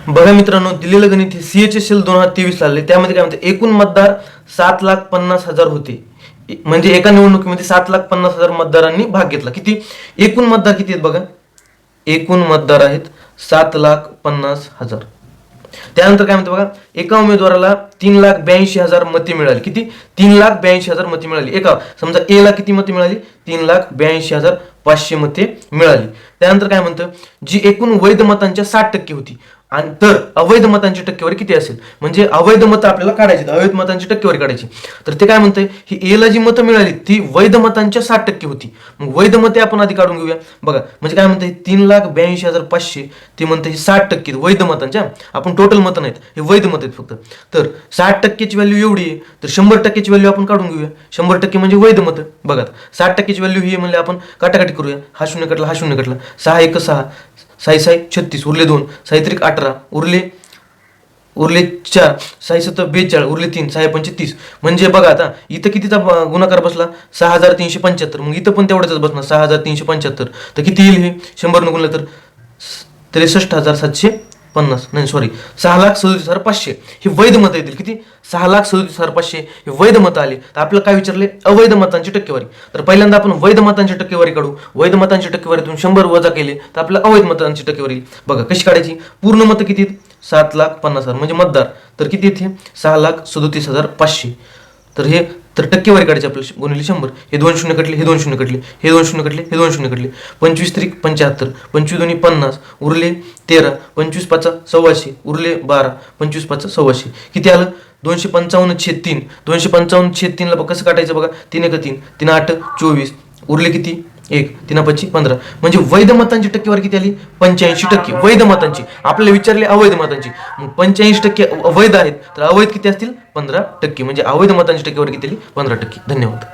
बघा मित्रांनो, दिलेलं गणित हे CHSL 2023 आले. त्यामध्ये काय म्हणते, एकूण मतदार 7,50,000 होते. म्हणजे एका निवडणुकीमध्ये 7,50,000 मतदारांनी भाग घेतला. किती एकूण मतदार किती आहेत बघा, एकूण मतदार आहेत 7,50,000. त्यानंतर काय म्हणते बघा, एका उमेदवाराला 3,82,000 मते मिळाली. किती 3,82,000 मते मिळाली. एका समजा ए ला किती मते मिळाली, 3,82,500 मते मिळाली. त्यानंतर काय म्हणतं, जी एकूण वैध मतांच्या 60% होती. आणि तर अवैध मतांची टक्केवारी किती असेल, म्हणजे अवैध मतं आपल्याला काढायची, अवैध मतांची टक्केवारी काढायची. तर ते काय म्हणतंय, ही ए ला जी मतं मिळाली ती वैध मतांच्या 60% होती. मग वैध मते आपण आधी काढून घेऊया. बघा म्हणजे काय म्हणतंय, 3,82,500 ते म्हणतं ही 60% वैध मतांच्या, आपण टोटल मतं नाहीत, हे वैध मत आहेत फक्त. तर 60%ची व्हॅल्यू एवढी आहे, तर 100%ची व्हॅल्यू आपण काढून घेऊया. 100% म्हणजे वैध मतं. बघा 60%ची व्हॅल्यू ही म्हणजे आपण काटाकाटी करूया. हा शून्य कटला, हा शून्य कटला, 6 1 6, 6 6 36, उरले 2, 6 3 18, उरले 4, 6 7 42, उरले 3, 6 5 30. म्हणजे बघा आता इथं कितीचा गुणाकार बसला, 6,375. मग इथं पण तेवढ्याच बसणार, 6,375. तर किती येईल हे 100 न गुणलं तर 63,750, नाही सॉरी 6,37,500. हे वैध मतं येतील. किती 6,37,500 हे वैध मतं आली. तर आपल्याला काय विचारले, अवैध मतांची टक्केवारी. तर पहिल्यांदा आपण वैध मतांची टक्केवारी काढू. वैध मतांची टक्केवारीतून 100 वजा केले तर आपल्याला अवैध मतांची टक्केवारी. बघा कशी काढायची, पूर्ण मतं किती 7,50,000 म्हणजे मतदार, तर किती येते 6,37,500. तर हे तर टक्केवारी काढायची आपल्याला, गुणिले 100. हे 2 शून्य कटले, हे 2 शून्य कटले, हे 2 शून्य कटले, हे 2 शून्य कटले. 25 त्रिक 75, 25 दोन्ही 50, उरले 13, 25 पाचा 1,400, उरले 12, 25 पाचा 1,400. किती आलं 255/3. 255/3 ला कसं काटायचं बघा, 3 1 3, 3 8 24, उरले किती 1, 3 5 15. म्हणजे वैध मतांची टक्केवारी किती आली 85%. वैध मतांची आपल्याला विचारले अवैध मतांची, मग 85% वैध आहेत, तर अवैध किती असतील 15%. म्हणजे अवैध मतांची टक्केवारी किती आली 15%. धन्यवाद.